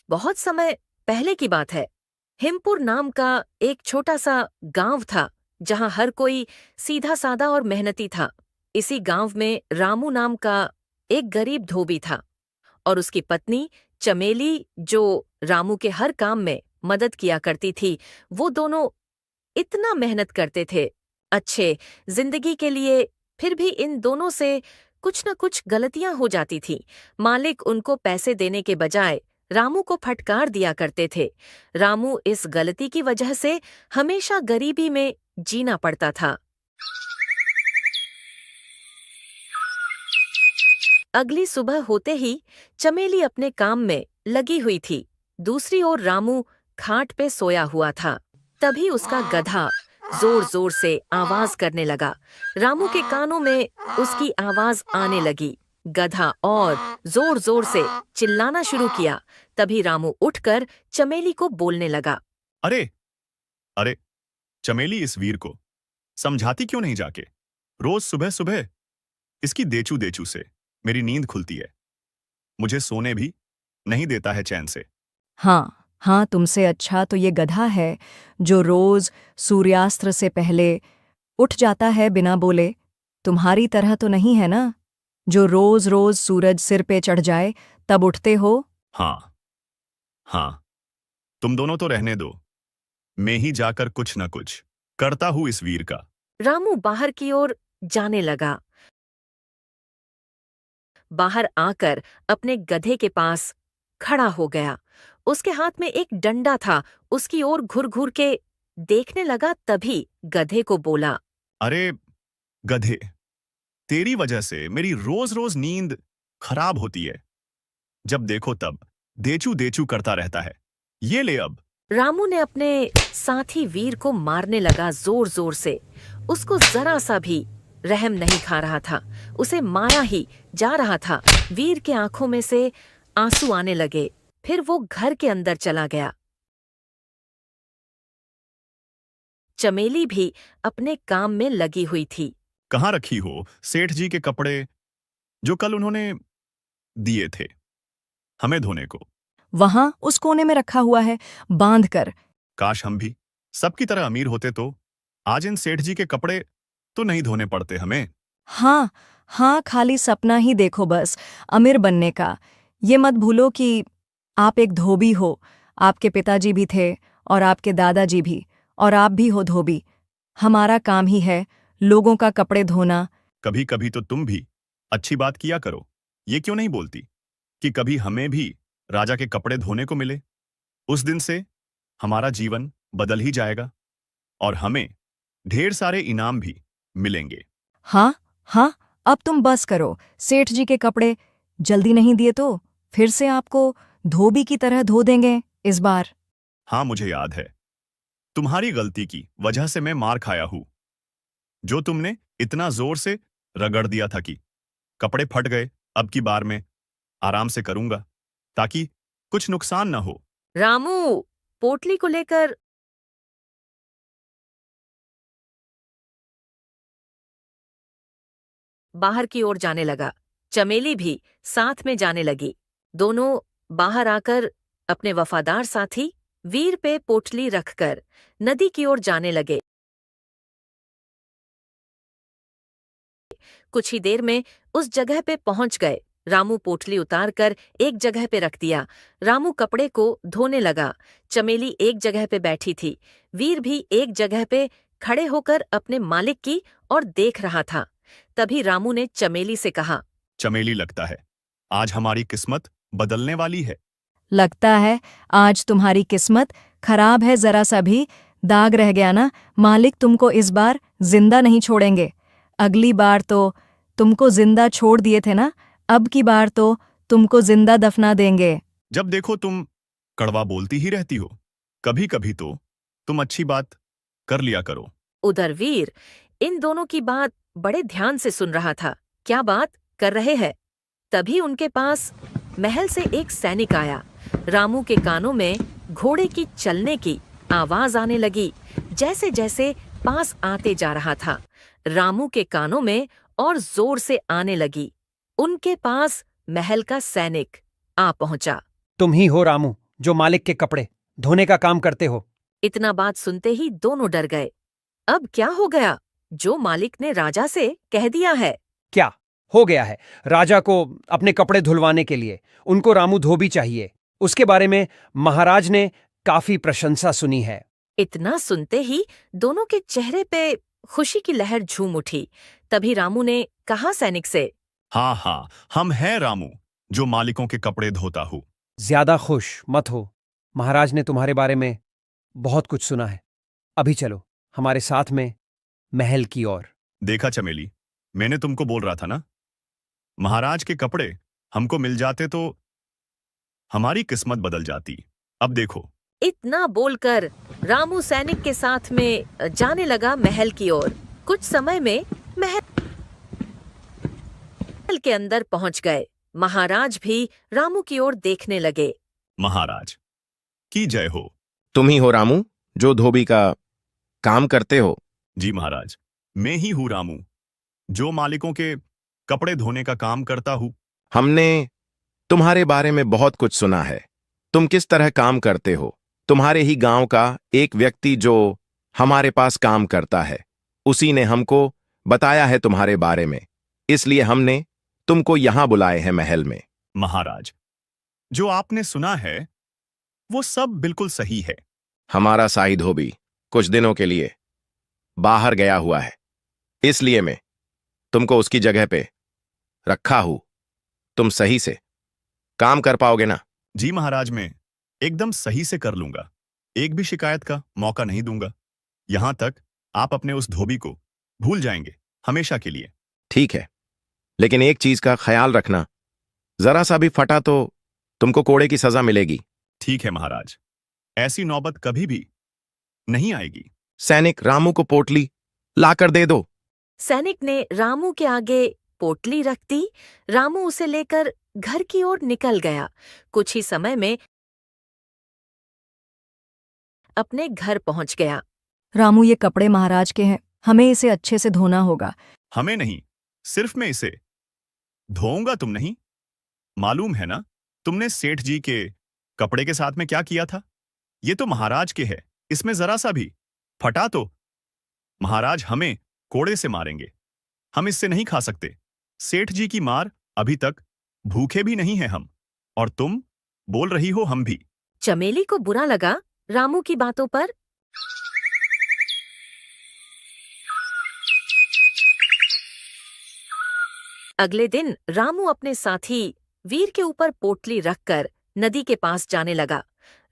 बहुत समय पहले की बात है। हिमपुर नाम का एक छोटा सा गांव था जहां हर कोई सीधा सादा और मेहनती था। इसी गांव में रामू नाम का एक गरीब धोबी था और उसकी पत्नी चमेली, जो रामू के हर काम में मदद किया करती थी। वो दोनों इतना मेहनत करते थे अच्छे जिंदगी के लिए, फिर भी इन दोनों से कुछ न कुछ गलतियां हो जाती थी। मालिक उनको पैसे देने के बजाय रामू को फटकार दिया करते थे। रामू इस गलती की वजह से हमेशा गरीबी में जीना पड़ता था। अगली सुबह होते ही चमेली अपने काम में लगी हुई थी। दूसरी ओर रामू खाट पे सोया हुआ था। तभी उसका गधा जोर जोर से आवाज करने लगा। रामू के कानों में उसकी आवाज आने लगी। गधा और जोर जोर से चिल्लाना शुरू किया। तभी रामू उठकर चमेली को बोलने लगा। अरे अरे, चमेली, इस वीर को समझाती क्यों नहीं जाके? रोज सुबह सुबह इसकी देचू देचू से मेरी नींद खुलती है। मुझे सोने भी नहीं देता है चैन से। हाँ हाँ, तुमसे अच्छा तो ये गधा है जो रोज सूर्यास्त से पहले उठ जाता है बिना बोले। तुम्हारी तरह तो नहीं है ना, जो रोज रोज सूरज सिर पे चढ़ जाए तब उठते हो। हाँ हाँ, तुम दोनों तो रहने दो, मैं ही जाकर कुछ न कुछ करता हूं इस वीर का। रामू बाहर की ओर जाने लगा। बाहर आकर अपने गधे के पास खड़ा हो गया। उसके हाथ में एक डंडा था। उसकी ओर घुर घुर के देखने लगा। तभी गधे को बोला। अरे गधे, तेरी वजह से मेरी रोज रोज नींद खराब होती है। जब देखो तब देचू देचू करता रहता है। ये ले अब। रामू ने अपने साथी वीर को मारने लगा जोर जोर से। उसको जरा सा भी रहम नहीं खा रहा था। उसे मारा ही जा रहा था। वीर के आंखों में से आंसू आने लगे। फिर वो घर के अंदर चला गया। चमेली भी अपने काम में लगी हुई थी। कहाँ रखी हो सेठ जी के कपड़े जो कल उन्होंने दिए थे हमें धोने को? वहां उस कोने में रखा हुआ है, बांध कर। काश हम भी सबकी तरह अमीर होते तो आज इन सेठ जी के कपड़े तो नहीं धोने पड़ते हमें। हाँ हाँ, खाली सपना ही देखो बस अमीर बनने का। ये मत भूलो कि आप एक धोबी हो। आपके पिताजी भी थे और आपके दादाजी भी, और आप भी हो धोबी। हमारा काम ही है लोगों का कपड़े धोना। कभी कभी तो तुम भी अच्छी बात किया करो। ये क्यों नहीं बोलती कि कभी हमें भी राजा के कपड़े धोने को मिले? उस दिन से हमारा जीवन बदल ही जाएगा और हमें ढेर सारे इनाम भी मिलेंगे। हाँ हाँ, अब तुम बस करो। सेठ जी के कपड़े जल्दी नहीं दिए तो फिर से आपको धोबी की तरह धो देंगे इस बार। हाँ, मुझे याद है, तुम्हारी गलती की वजह से मैं मार खाया हूं। जो तुमने इतना जोर से रगड़ दिया था कि कपड़े फट गए। अब की बार मैं आराम से करूंगा ताकि कुछ नुकसान न हो। रामू पोटली को लेकर बाहर की ओर जाने लगा। चमेली भी साथ में जाने लगी। दोनों बाहर आकर अपने वफादार साथी वीर पे पोटली रखकर नदी की ओर जाने लगे। कुछ ही देर में उस जगह पे पहुंच गए। रामू पोटली उतारकर एक जगह पे रख दिया। रामू कपड़े को धोने लगा। चमेली एक जगह पे बैठी थी। वीर भी एक जगह पे खड़े होकर अपने मालिक की ओर देख रहा था। तभी रामू ने चमेली से कहा। चमेली, लगता है आज हमारी किस्मत बदलने वाली है। लगता है आज तुम्हारी किस्मत खराब है। जरा सा भी दाग रह गया ना, मालिक तुमको इस बार जिंदा नहीं छोड़ेंगे। अगली बार तो तुमको जिंदा छोड़ दिए थे ना, अब की बार तो तुमको जिंदा दफना देंगे। जब देखो तुम कड़वा बोलती ही रहती हो। कभी कभी तो तुम अच्छी बात कर लिया करो। उधर वीर इन दोनों की बात बड़े ध्यान से सुन रहा था। क्या बात कर रहे हैं? तभी उनके पास महल से एक सैनिक आया। रामू के कानों में घोड़े की चलने की आवाज आने लगी। जैसे जैसे पास आते जा रहा था, रामू के कानों में और जोर से आने लगी। उनके पास महल का सैनिक आ पहुंचा। तुम ही हो रामू, जो मालिक के कपड़े धोने का काम करते हो। इतना बात सुनते ही दोनों डर गए। अब क्या हो गया? जो मालिक ने राजा से कह दिया है। क्या हो गया है? राजा को अपने कपड़े धुलवाने के लिए उनको रामू धोबी चाहिए। उसके बारे में महाराज ने काफी प्रशंसा सुनी है। इतना सुनते ही दोनों के चेहरे पे खुशी की लहर झूम उठी। तभी रामू ने कहा सैनिक से, हाँ हाँ, हम हैं रामू, जो मालिकों के कपड़े धोता हूँ। ज्यादा खुश मत हो, महाराज ने तुम्हारे बारे में बहुत कुछ सुना है। अभी चलो हमारे साथ में महल की ओर। देखा चमेली, मैंने तुमको बोल रहा था ना, महाराज के कपड़े हमको मिल जाते तो हमारी किस्मत बदल जाती। अब देखो। इतना बोलकर रामू सैनिक के साथ में जाने लगा महल की ओर। कुछ समय में महल के अंदर पहुंच गए। महाराज भी रामू की ओर देखने लगे। महाराज की जय हो। तुम ही हो रामू, जो धोबी का काम करते हो? जी महाराज, मैं ही हूँ रामू, जो मालिकों के कपड़े धोने का काम करता हूँ। हमने तुम्हारे बारे में बहुत कुछ सुना है। तुम किस तरह काम करते हो? तुम्हारे ही गांव का एक व्यक्ति जो हमारे पास काम करता है, उसी ने हमको बताया है तुम्हारे बारे में, इसलिए हमने तुमको यहां बुलाए हैं महल में। महाराज, जो आपने सुना है वो सब बिल्कुल सही है। हमारा शाही धोबी कुछ दिनों के लिए बाहर गया हुआ है, इसलिए मैं तुमको उसकी जगह पे रखा हूं। तुम सही से काम कर पाओगे ना? जी महाराज, मैं एकदम सही से कर लूंगा। एक भी शिकायत का मौका नहीं दूंगा, यहां तक आप अपने उस धोबी को भूल जाएंगे हमेशा के लिए। ठीक है, लेकिन एक चीज का ख्याल रखना, जरा सा भी फटा तो तुमको कोड़े की सजा मिलेगी। ठीक है महाराज, ऐसी नौबत कभी भी नहीं आएगी। सैनिक, रामू को पोटली लाकर दे दो। सैनिक ने रामू के आगे पोटली रख दी। रामू उसे लेकर घर की ओर निकल गया। कुछ ही समय में अपने घर पहुंच गया। रामू, ये कपड़े महाराज के हैं, हमें इसे अच्छे से धोना होगा। हमें नहीं, सिर्फ मैं इसे धोऊंगा, तुम नहीं। मालूम है ना तुमने सेठ जी के कपड़े के साथ में क्या किया था? ये तो महाराज के है, इसमें जरा सा भी फटा तो महाराज हमें कोड़े से मारेंगे। हम इससे नहीं खा सकते। सेठ जी की मार अभी तक भूखे भी नहीं हैं हम, और तुम बोल रही हो हम भी। चमेली को बुरा लगा रामू की बातों पर। अगले दिन रामू अपने साथी वीर के ऊपर पोटली रखकर नदी के पास जाने लगा।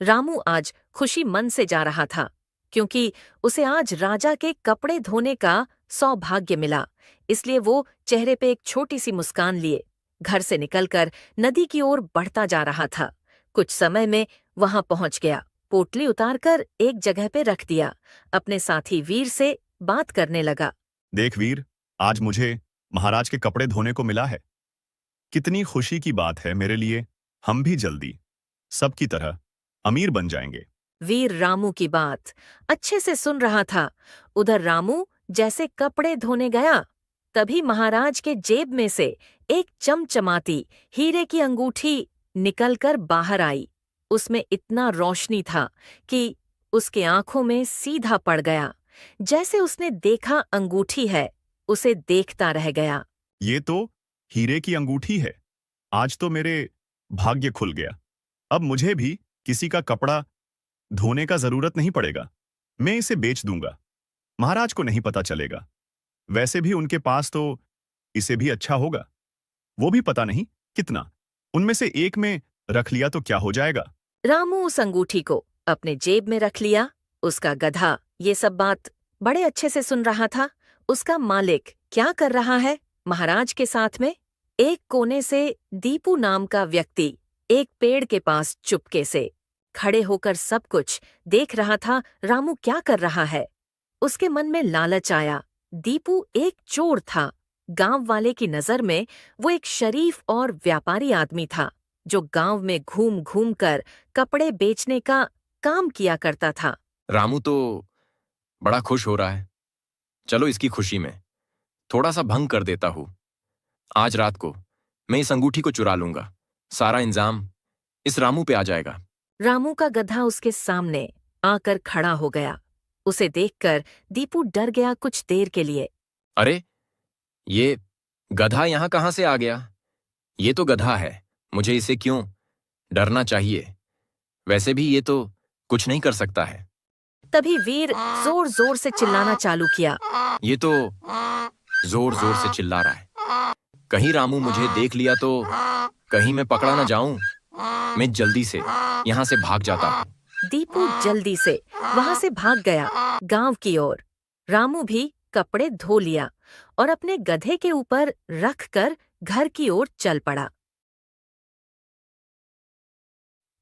रामू आज खुशी मन से जा रहा था, क्योंकि उसे आज राजा के कपड़े धोने का सौभाग्य मिला। इसलिए वो चेहरे पे एक छोटी सी मुस्कान लिए घर से निकलकर नदी की ओर बढ़ता जा रहा था। कुछ समय में वहां पहुंच गया। पोटली उतारकर एक जगह पे रख दिया। अपने साथी वीर से बात करने लगा। देख वीर, आज मुझे महाराज के कपड़े धोने को मिला है। कितनी खुशी की बात है मेरे लिए। हम भी जल्दी सबकी तरह अमीर बन जाएंगे। वीर रामू की बात अच्छे से सुन रहा था। उधर रामू जैसे कपड़े धोने गया, तभी महाराज के जेब में से एक चमचमाती हीरे की अंगूठी निकलकर बाहर आई। उसमें इतना रोशनी था कि उसके आंखों में सीधा पड़ गया। जैसे उसने देखा अंगूठी है, उसे देखता रह गया। ये तो हीरे की अंगूठी है। आज तो मेरे भाग्य खुल गया। अब मुझे भी किसी का कपड़ा धोने का जरूरत नहीं पड़ेगा। मैं इसे बेच दूंगा, महाराज को नहीं पता चलेगा। वैसे भी उनके पास तो इसे भी अच्छा होगा, वो भी पता नहीं कितना। उनमें से एक में रख लिया तो क्या हो जाएगा। रामू उस अंगूठी को अपने जेब में रख लिया। उसका गधा ये सब बात बड़े अच्छे से सुन रहा था। उसका मालिक क्या कर रहा है महाराज के साथ में? एक कोने से दीपू नाम का व्यक्ति एक पेड़ के पास चुपके से खड़े होकर सब कुछ देख रहा था। रामू क्या कर रहा है? उसके मन में लालच आया। दीपू एक चोर था। गांव वाले की नजर में वो एक शरीफ और व्यापारी आदमी था, जो गांव में घूम घूम कर कपड़े बेचने का काम किया करता था। रामू तो बड़ा खुश हो रहा है। चलो इसकी खुशी में थोड़ा सा भंग कर देता हूं। आज रात को मैं इस अंगूठी को चुरा लूंगा। सारा इंजाम इस रामू पे आ जाएगा। रामू का गधा उसके सामने आकर खड़ा हो गया। उसे देखकर दीपू डर गया कुछ देर के लिए। अरे, ये गधा यहाँ कहाँ से आ गया? ये तो गधा है, मुझे इसे क्यों डरना चाहिए? वैसे भी ये तो कुछ नहीं कर सकता है। तभी वीर जोर जोर से चिल्लाना चालू किया। ये तो जोर जोर से चिल्ला रहा है। कहीं रामू मुझे देख लिया तो कहीं मैं पकड़ा ना जाऊं। मैं जल्दी से यहाँ से भाग जाता हूँ। दीपू जल्दी से वहां से भाग गया गांव की ओर। रामू भी कपड़े धो लिया और अपने गधे के ऊपर रखकर घर की ओर चल पड़ा।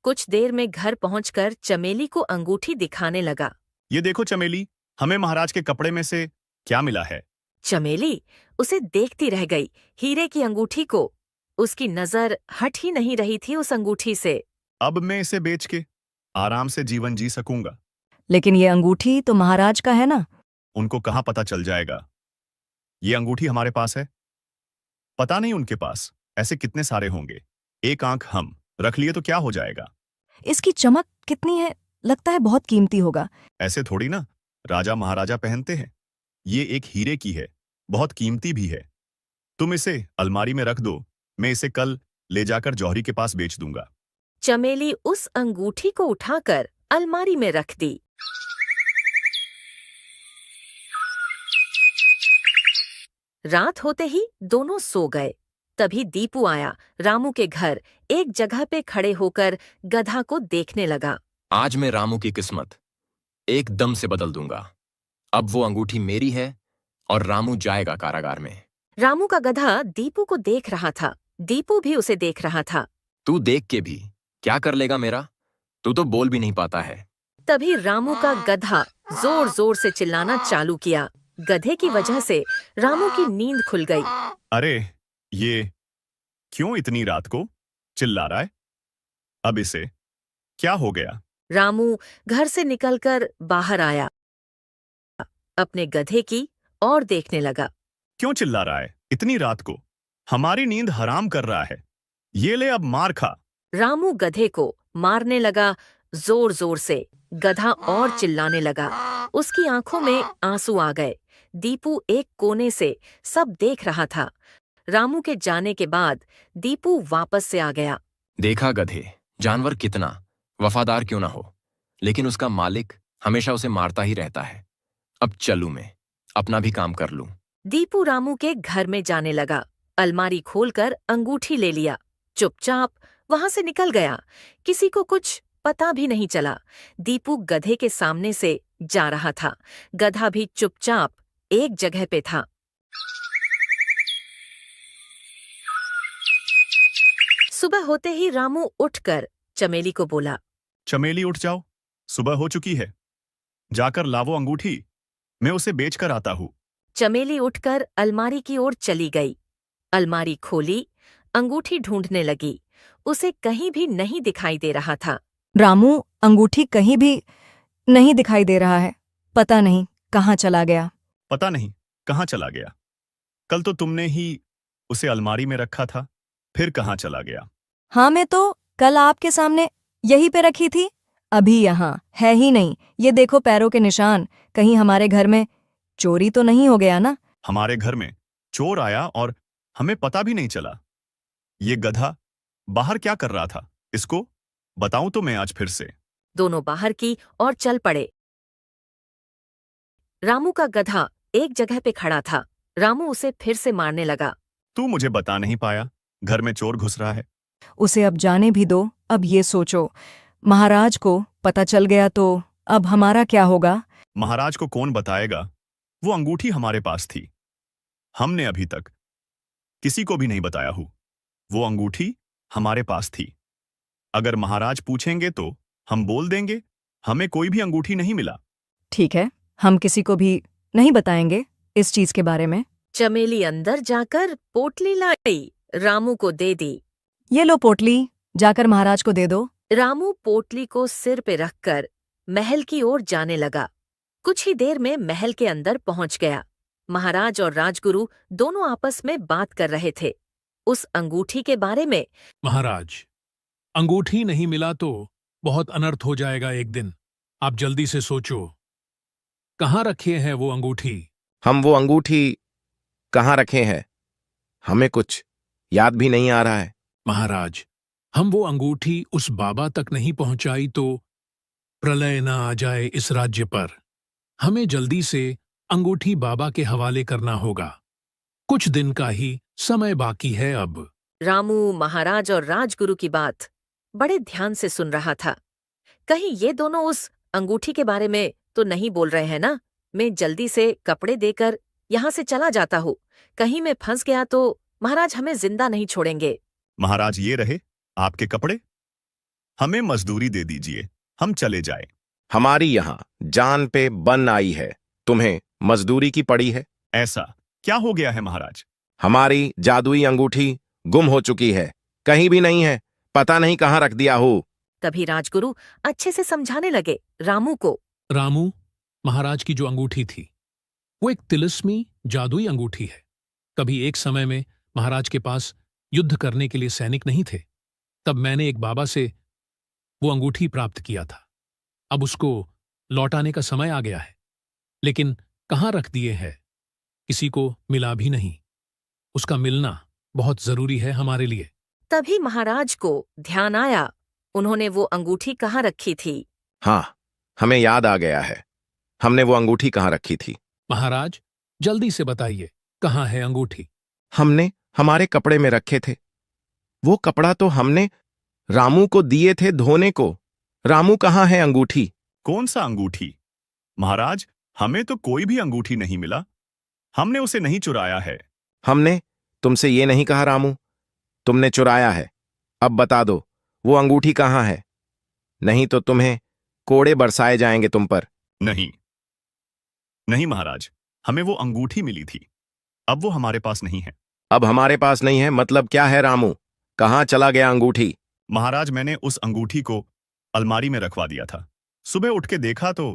कुछ देर में घर पहुंचकर चमेली को अंगूठी दिखाने लगा। ये देखो चमेली, हमें महाराज के कपड़े में से क्या मिला है? चमेली उसे देखती रह गई, हीरे की अंगूठी को। उसकी नजर हट ही नहीं रही थी उस अंगूठी से। अब मैं इसे बेच के आराम से जीवन जी सकूंगा। लेकिन ये अंगूठी तो महाराज का है ना। उनको कहाँ पता चल जाएगा? ये अंगूठी हमारे पास है। पता नहीं उनके पास ऐसे कितने सारे होंगे। एक आंख हम रख लिए तो क्या हो जाएगा? इसकी चमक कितनी है, लगता है बहुत कीमती होगा। ऐसे थोड़ी ना राजा महाराजा पहनते हैं। ये एक हीरे की है, बहुत कीमती भी है। तुम इसे अलमारी में रख दो, मैं इसे कल ले जाकर जौहरी के पास बेच दूंगा। चमेली उस अंगूठी को उठाकर अलमारी में रख दी। रात होते ही दोनों सो गए। तभी दीपू आया रामू के घर, एक जगह पे खड़े होकर गधा को देखने लगा। आज मैं रामू की किस्मत एकदम से बदल दूंगा। अब वो अंगूठी मेरी है और रामू जाएगा कारागार में। रामू का गधा दीपू को देख रहा था, दीपू भी उसे देख रहा था। तू देख के भी क्या कर लेगा मेरा? तू तो बोल भी नहीं पाता है। तभी रामू का गधा जोर जोर से चिल्लाना चालू किया। गधे की वजह से रामू की नींद खुल गई। अरे, ये क्यों इतनी रात को चिल्ला रहा है? अब इसे क्या हो गया? रामू घर से निकलकर बाहर आया, अपने गधे की ओर देखने लगा। क्यों चिल्ला रहा है इतनी रात को? हमारी नींद हराम कर रहा है। ये ले, अब मार खा। रामू गधे को मारने लगा जोर जोर से। गधा और चिल्लाने लगा। उसकी आंखों में आंसू आ गए। दीपू एक कोने से सब देख रहा था। रामू के जाने के बाद दीपू वापस से आ गया। देखा गधे, जानवर कितना वफादार क्यों ना हो, लेकिन उसका मालिक हमेशा उसे मारता ही रहता है। अब चलूं मैं अपना भी काम कर लूं। दीपू रामू के घर में जाने लगा। अलमारी खोलकर अंगूठी ले लिया, चुपचाप वहां से निकल गया। किसी को कुछ पता भी नहीं चला। दीपू गधे के सामने से जा रहा था। गधा भी चुपचाप एक जगह पे था। सुबह होते ही रामू उठकर चमेली को बोला। चमेली उठ जाओ, सुबह हो चुकी है। जाकर लावो अंगूठी, मैं उसे बेच कर आता हूँ। चमेली उठकर अलमारी की ओर चली गई। अलमारी खोली, अंगूठी ढूंढने लगी। उसे कहीं भी नहीं दिखाई दे रहा था। रामू, अंगूठी कहीं भी नहीं दिखाई दे रहा है। पता नहीं कहाँ चला गया। पता नहीं कहाँ चला गया। कल तो तुमने ही उसे अलमारी में रखा था, फिर कहाँ चला गया? हाँ, मैं तो कल आपके सामने यहीं पे रखी थी। अभी यहाँ है ही नहीं। ये देखो पैरों के निशान। कहीं हमारे घर में चोरी तो नहीं हो गया ना? हमारे घर में चोर आया और हमें पता भी नहीं चला। ये गधा बाहर क्या कर रहा था, इसको बताऊं तो मैं आज फिर से। दोनों बाहर की और चल पड़े। रामू का गधा एक जगह पे खड़ा था। रामू उसे फिर से मारने लगा। तू मुझे बता नहीं पाया, घर में चोर घुस रहा है। उसे अब जाने भी दो। अब ये सोचो, महाराज को पता चल गया तो अब हमारा क्या होगा? महाराज को कौन बताएगा? वो अंगूठी हमारे पास थी, हमने अभी तक किसी को भी नहीं बताया हूं। वो अंगूठी हमारे पास थी। अगर महाराज पूछेंगे तो हम बोल देंगे हमें कोई भी अंगूठी नहीं मिला। ठीक है, हम किसी को भी नहीं बताएंगे इस चीज के बारे में। चमेली अंदर जाकर पोटली लाई, रामू को दे दी। ये लो पोटली, जाकर महाराज को दे दो। रामू पोटली को सिर पे रखकर महल की ओर जाने लगा। कुछ ही देर में महल के अंदर पहुंच गया। महाराज और राजगुरु दोनों आपस में बात कर रहे थे उस अंगूठी के बारे में। महाराज, अंगूठी नहीं मिला तो बहुत अनर्थ हो जाएगा एक दिन। आप जल्दी से सोचो, कहाँ रखे हैं वो अंगूठी? हम वो अंगूठी कहाँ रखे हैं? हमें कुछ याद भी नहीं आ रहा है। महाराज, हम वो अंगूठी उस बाबा तक नहीं पहुंचाई तो प्रलय न आ जाए इस राज्य पर। हमें जल्दी से अंगूठी बाबा के हवाले करना होगा। कुछ दिन का ही समय बाकी है अब। रामू महाराज और राजगुरु की बात बड़े ध्यान से सुन रहा था। कहीं ये दोनों उस अंगूठी के बारे में तो नहीं बोल रहे हैं ना? मैं जल्दी से कपड़े देकर यहाँ से चला जाता हूँ। कहीं मैं फंस गया तो महाराज हमें जिंदा नहीं छोड़ेंगे। महाराज, ये रहे आपके कपड़े। हमें मजदूरी दे दीजिए, हम चले जाए। हमारी यहाँ जान पे बन आई है, तुम्हें मजदूरी की पड़ी है। ऐसा क्या हो गया है महाराज? हमारी जादुई अंगूठी गुम हो चुकी है, कहीं भी नहीं है, पता नहीं कहाँ रख दिया हो। तभी राजगुरु अच्छे से समझाने लगे रामू को। रामू, महाराज की जो अंगूठी थी वो एक तिलिस्मी जादुई अंगूठी है। कभी एक समय में महाराज के पास युद्ध करने के लिए सैनिक नहीं थे, तब मैंने एक बाबा से वो अंगूठी प्राप्त किया था। अब उसको लौटाने का समय आ गया है, लेकिन कहाँ रख दिए है किसी को मिला भी नहीं। उसका मिलना बहुत जरूरी है हमारे लिए। तभी महाराज को ध्यान आया, उन्होंने वो अंगूठी कहाँ रखी थी। हाँ, हमें याद आ गया है, हमने वो अंगूठी कहाँ रखी थी। महाराज, जल्दी से बताइए, कहाँ है अंगूठी? हमने हमारे कपड़े में रखे थे। वो कपड़ा तो हमने रामू को दिए थे धोने को। रामू कहाँ है अंगूठी? कौन सा अंगूठी? महाराज, हमें तो कोई भी अंगूठी नहीं मिला। हमने उसे नहीं चुराया है। हमने तुमसे ये नहीं कहा रामू, तुमने चुराया है। अब बता दो वो अंगूठी कहाँ है, नहीं तो तुम्हें कोड़े बरसाए जाएंगे तुम पर। नहीं नहीं महाराज, हमें वो अंगूठी मिली थी, अब वो हमारे पास नहीं है। अब हमारे पास नहीं है मतलब क्या है रामू? कहाँ चला गया अंगूठी? महाराज, मैंने उस अंगूठी को अलमारी में रखवा दिया था। सुबह उठ के देखा तो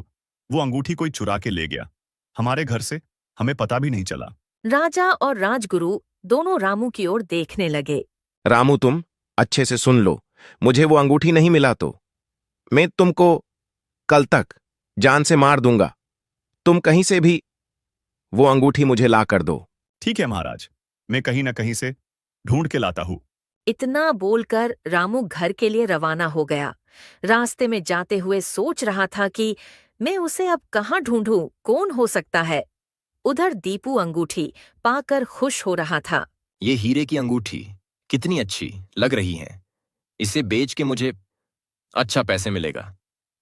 वो अंगूठी कोई चुरा के ले गया हमारे घर से, हमें पता भी नहीं चला। राजा और राजगुरु दोनों रामू की ओर देखने लगे। रामू, तुम अच्छे से सुन लो, मुझे वो अंगूठी नहीं मिला तो मैं तुमको कल तक जान से मार दूंगा। तुम कहीं से भी वो अंगूठी मुझे ला कर दो। ठीक है महाराज, मैं कहीं न कहीं से ढूंढ के लाता हूँ। इतना बोलकर रामू घर के लिए रवाना हो गया। रास्ते में जाते हुए सोच रहा था कि मैं उसे अब कहाँ ढूंढूं, कौन हो सकता है। उधर दीपू अंगूठी पाकर खुश हो रहा था। ये हीरे की अंगूठी कितनी अच्छी लग रही है। इसे बेच के मुझे अच्छा पैसे मिलेगा।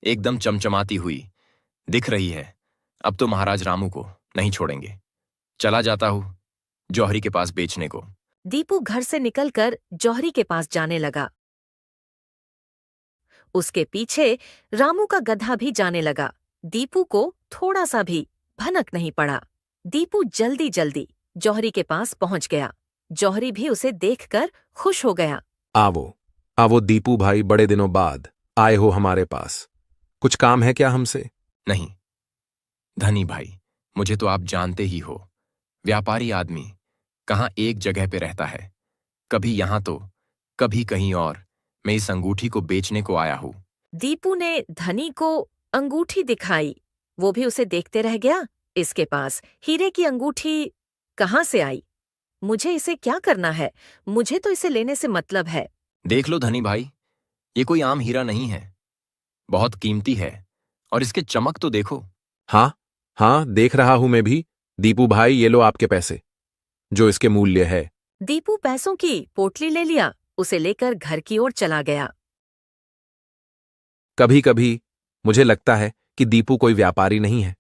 एकदम चमचमाती हुई दिख रही है। अब तो महाराज रामू को नहीं छोड़ेंगे। चला जाता हूँ जौहरी के पास बेचने को। दीपू घर से निकलकर जौहरी के पास जाने लगा। उसके पीछे रामू का गधा भी जाने लगा। दीपू को थोड़ा सा भी भनक नहीं पड़ा। दीपू जल्दी जल्दी जौहरी के पास पहुंच गया। जौहरी भी उसे देखकर खुश हो गया। आवो आवो दीपू भाई, बड़े दिनों बाद आए हो हमारे पास। कुछ काम है क्या हमसे? नहीं धनी भाई, मुझे तो आप जानते ही हो, व्यापारी आदमी कहाँ एक जगह पे रहता है, कभी यहां तो कभी कहीं और। मैं इस अंगूठी को बेचने को आया हूं। दीपू ने धनी को अंगूठी दिखाई। वो भी उसे देखते रह गया। इसके पास हीरे की अंगूठी कहाँ से आई? मुझे इसे क्या करना है? मुझे तो इसे लेने से मतलब है। देख लो धनी भाई, ये कोई आम हीरा नहीं है, बहुत कीमती है। और इसके चमक तो देखो। हाँ हाँ, देख रहा हूं मैं भी। दीपू भाई, ये लो आपके पैसे, जो इसके मूल्य है। दीपू पैसों की पोटली ले लिया, उसे लेकर घर की ओर चला गया। कभी कभी मुझे लगता है कि दीपू कोई व्यापारी नहीं है।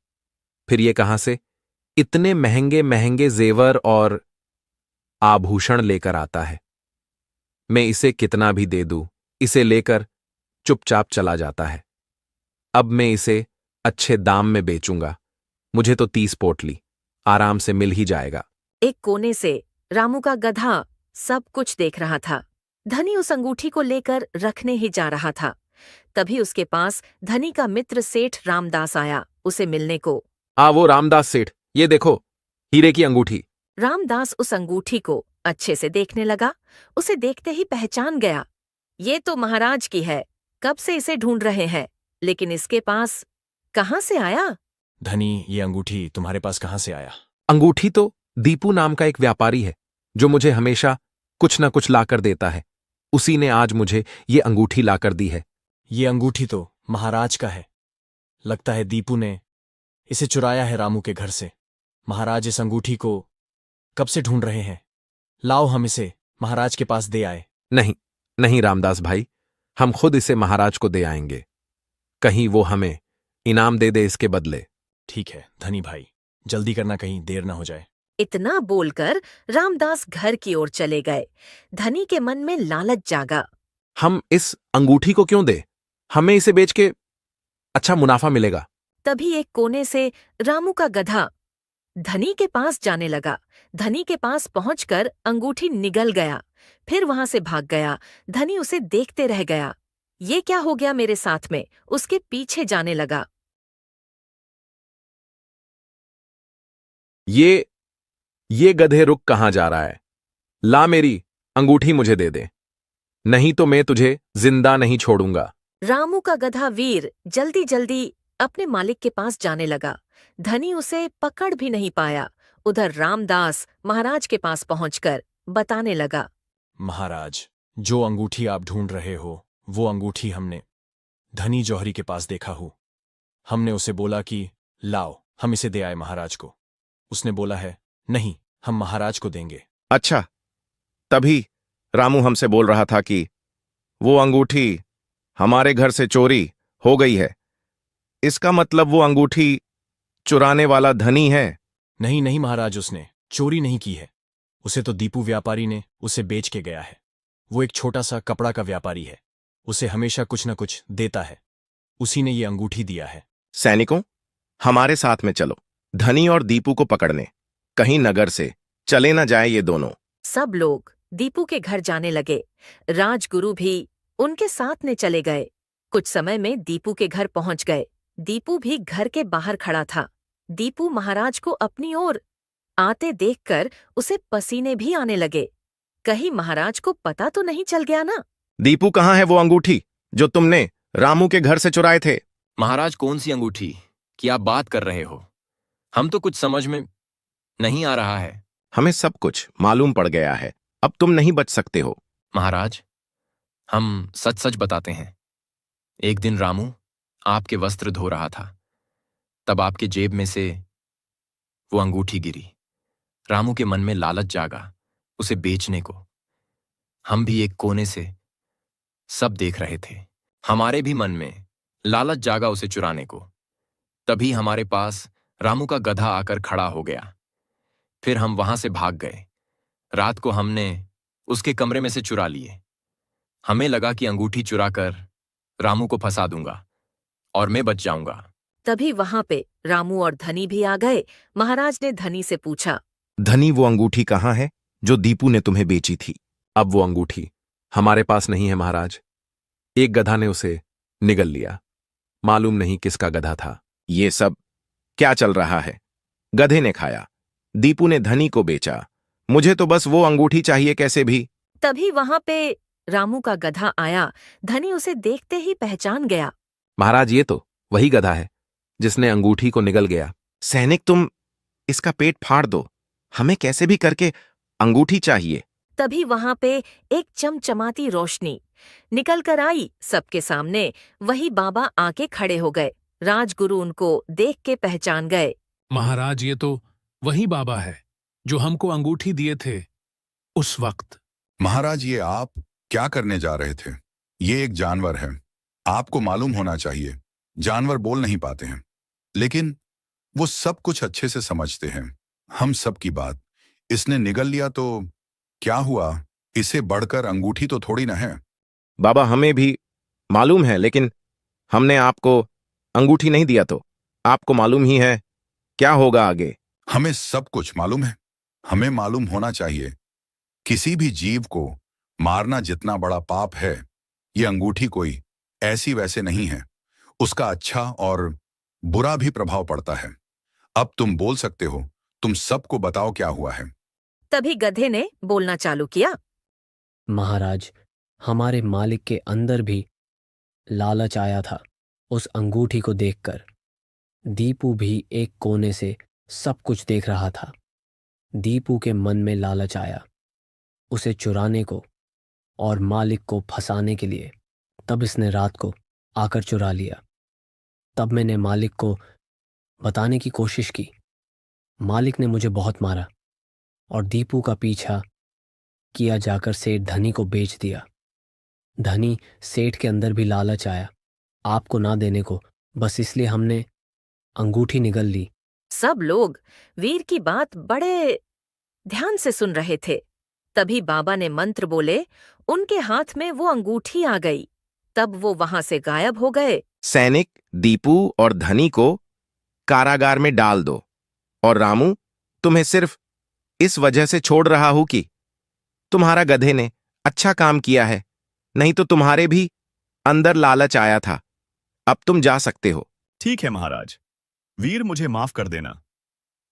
फिर ये कहां से इतने महंगे महंगे जेवर और आभूषण लेकर आता है? मैं इसे कितना भी दे दूं, इसे लेकर चुपचाप चला जाता है। अब मैं इसे अच्छे दाम में बेचूंगा। मुझे तो 30 पोटली आराम से मिल ही जाएगा। एक कोने से रामू का गधा सब कुछ देख रहा था। धनी उस अंगूठी को लेकर रखने ही जा रहा था। तभी उसके पास धनी का मित्र सेठ रामदास आया उसे मिलने को। वो रामदास सेठ, ये देखो हीरे की अंगूठी। रामदास उस अंगूठी को अच्छे से देखने लगा। उसे देखते ही पहचान गया। ये तो महाराज की है, कब से इसे ढूंढ रहे हैं, लेकिन इसके पास कहाँ से आया? धनी, ये अंगूठी तुम्हारे पास कहाँ से आया? अंगूठी तो दीपू नाम का एक व्यापारी है जो मुझे हमेशा कुछ न कुछ लाकर देता है। उसी ने आज मुझे ये अंगूठी लाकर दी है। ये अंगूठी तो महाराज का है। लगता है दीपू ने इसे चुराया है रामू के घर से। महाराज इस अंगूठी को कब से ढूंढ रहे हैं। लाओ हम इसे महाराज के पास दे आए। नहीं, नहीं रामदास भाई, हम खुद इसे महाराज को दे आएंगे। कहीं वो हमें इनाम दे दे इसके बदले। ठीक है धनी भाई, जल्दी करना, कहीं देर ना हो जाए। इतना बोलकर रामदास घर की ओर चले गए। धनी के मन में लालच जागा। हम इस अंगूठी को क्यों दे? हमें इसे बेच के अच्छा मुनाफा मिलेगा। तभी एक कोने से रामू का गधा धनी के पास जाने लगा। धनी के पास पहुंचकर अंगूठी निगल गया, फिर वहां से भाग गया। धनी उसे देखते रह गया। ये क्या हो गया मेरे साथ में? उसके पीछे जाने लगा। ये गधे रुक कहाँ जा रहा है? ला मेरी अंगूठी मुझे दे दे, नहीं तो मैं तुझे जिंदा नहीं छोड़ूंगा। रामू का गधा वीर जल्दी जल्दी अपने मालिक के पास जाने लगा। धनी उसे पकड़ भी नहीं पाया। उधर रामदास महाराज के पास पहुंचकर बताने लगा। महाराज, जो अंगूठी आप ढूंढ रहे हो वो अंगूठी हमने धनी जौहरी के पास देखा हो। हमने उसे बोला कि लाओ हम इसे दे आए महाराज को। उसने बोला है नहीं, हम महाराज को देंगे। अच्छा, तभी रामू हमसे बोल रहा था कि वो अंगूठी हमारे घर से चोरी हो गई है। इसका मतलब वो अंगूठी चुराने वाला धनी है। नहीं नहीं महाराज, उसने चोरी नहीं की है। उसे तो दीपू व्यापारी ने उसे बेच के गया है। वो एक छोटा सा कपड़ा का व्यापारी है। उसे हमेशा कुछ न कुछ देता है। उसी ने ये अंगूठी दिया है। सैनिकों, हमारे साथ में चलो, धनी और दीपू को पकड़ने। कहीं नगर से चले न जाए ये दोनों। सब लोग दीपू के घर जाने लगे। राजगुरु भी उनके साथ में चले गए। कुछ समय में दीपू के घर पहुंच गए। दीपू भी घर के बाहर खड़ा था। दीपू महाराज को अपनी ओर आते देखकर उसे पसीने भी आने लगे। कहीं महाराज को पता तो नहीं चल गया ना? दीपू, कहाँ है वो अंगूठी जो तुमने रामू के घर से चुराए थे? महाराज, कौन सी अंगूठी की आप बात कर रहे हो? हम तो कुछ समझ में नहीं आ रहा है। हमें सब कुछ मालूम पड़ गया है। अब तुम नहीं बच सकते हो। महाराज, हम सच सच बताते हैं। एक दिन रामू आपके वस्त्र धो रहा था, तब आपके जेब में से वो अंगूठी गिरी। रामू के मन में लालच जागा उसे बेचने को। हम भी एक कोने से सब देख रहे थे। हमारे भी मन में लालच जागा उसे चुराने को। तभी हमारे पास रामू का गधा आकर खड़ा हो गया। फिर हम वहां से भाग गए। रात को हमने उसके कमरे में से चुरा लिए। हमें लगा कि अंगूठी चुराकर रामू को फंसा दूंगा और मैं बच जाऊंगा। तभी वहां पे रामू और धनी भी आ गए। महाराज ने धनी से पूछा, धनी, वो अंगूठी कहाँ है जो दीपू ने तुम्हें बेची थी? अब वो अंगूठी हमारे पास नहीं है महाराज। एक गधा ने उसे निगल लिया। मालूम नहीं किसका गधा था। ये सब क्या चल रहा है? गधे ने खाया, दीपू ने धनी को बेचा। मुझे तो बस वो अंगूठी चाहिए कैसे भी। तभी वहां पे रामू का गधा आया। धनी उसे देखते ही पहचान गया। महाराज, ये तो वही गधा है जिसने अंगूठी को निगल गया। सैनिक, तुम इसका पेट फाड़ दो। हमें कैसे भी करके अंगूठी चाहिए। तभी वहां पे एक चमचमाती रोशनी निकल कर आई। सबके सामने वही बाबा आके खड़े हो गए। राजगुरु उनको देख के पहचान गए। महाराज, ये तो वही बाबा है जो हमको अंगूठी दिए थे उस वक्त। महाराज, ये आप क्या करने जा रहे थे? ये एक जानवर है। आपको मालूम होना चाहिए, जानवर बोल नहीं पाते हैं, लेकिन वो सब कुछ अच्छे से समझते हैं। हम सब की बात इसने निगल लिया तो क्या हुआ? इसे बढ़कर अंगूठी तो थोड़ी ना है। बाबा, हमें भी मालूम है, लेकिन हमने आपको अंगूठी नहीं दिया तो आपको मालूम ही है क्या होगा आगे। हमें सब कुछ मालूम है। हमें मालूम होना चाहिए, किसी भी जीव को मारना जितना बड़ा पाप है, ये अंगूठी कोई ऐसी वैसे नहीं है। उसका अच्छा और बुरा भी प्रभाव पड़ता है। अब तुम बोल सकते हो, तुम सबको बताओ क्या हुआ है। तभी गधे ने बोलना चालू किया। महाराज, हमारे मालिक के अंदर भी लालच आया था उस अंगूठी को देखकर। दीपू भी एक कोने से सब कुछ देख रहा था। दीपू के मन में लालच आया उसे चुराने को और मालिक को फंसाने के लिए। तब इसने रात को आकर चुरा लिया। तब मैंने मालिक को बताने की कोशिश की। मालिक ने मुझे बहुत मारा और दीपू का पीछा किया जाकर सेठ धनी को बेच दिया। धनी सेठ के अंदर भी लालच आया आपको ना देने को, बस इसलिए हमने अंगूठी निगल ली। सब लोग वीर की बात बड़े ध्यान से सुन रहे थे। तभी बाबा ने मंत्र बोले, उनके हाथ में वो अंगूठी आ गई। तब वो वहां से गायब हो गए। सैनिक दीपू और धनी को कारागार में डाल दो। और रामू, तुम्हें सिर्फ इस वजह से छोड़ रहा हूं कि तुम्हारा गधे ने अच्छा काम किया है, नहीं तो तुम्हारे भी अंदर लालच आया था। अब तुम जा सकते हो। ठीक है महाराज। वीर, मुझे माफ कर देना।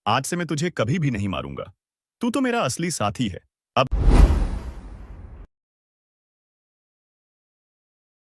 आज से मैं तुझे कभी भी नहीं मारूंगा। तू तो मेरा असली साथी है।